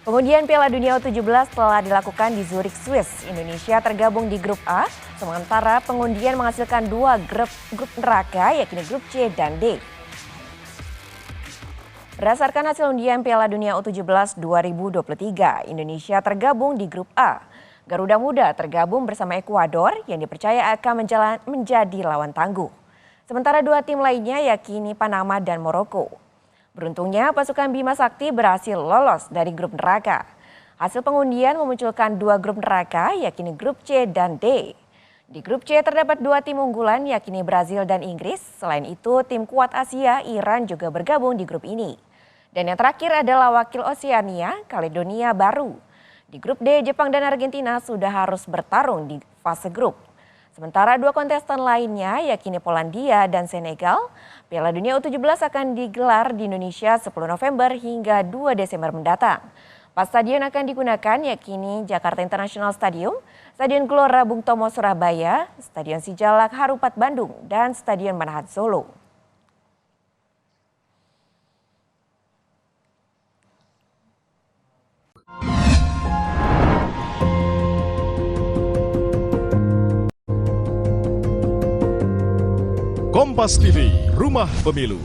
Pengundian Piala Dunia U17 telah dilakukan di Zurich, Swiss. Indonesia tergabung di grup A, sementara pengundian menghasilkan dua grup neraka, yakni grup C dan D. Berdasarkan hasil undian Piala Dunia U17 2023, Indonesia tergabung di grup A. Garuda Muda tergabung bersama Ekuador yang dipercaya akan menjadi lawan tangguh. Sementara dua tim lainnya yakni Panama dan Maroko. Beruntungnya pasukan Bima Sakti berhasil lolos dari grup neraka. Hasil pengundian memunculkan dua grup neraka yakni grup C dan D. Di grup C terdapat dua tim unggulan yakni Brazil dan Inggris. Selain itu tim kuat Asia Iran juga bergabung di grup ini. Dan yang terakhir adalah wakil Oseania, Kaledonia Baru. Di grup D Jepang dan Argentina sudah harus bertarung di fase grup. Sementara dua kontestan lainnya yakni Polandia dan Senegal, Piala Dunia U17 akan digelar di Indonesia 10 November hingga 2 Desember mendatang. 4 stadion akan digunakan yakni Jakarta International Stadium, Stadion Gelora Bung Tomo Surabaya, Stadion Sijalak Harupat Bandung, dan Stadion Manahan Solo. Kompas TV, Rumah Pemilu.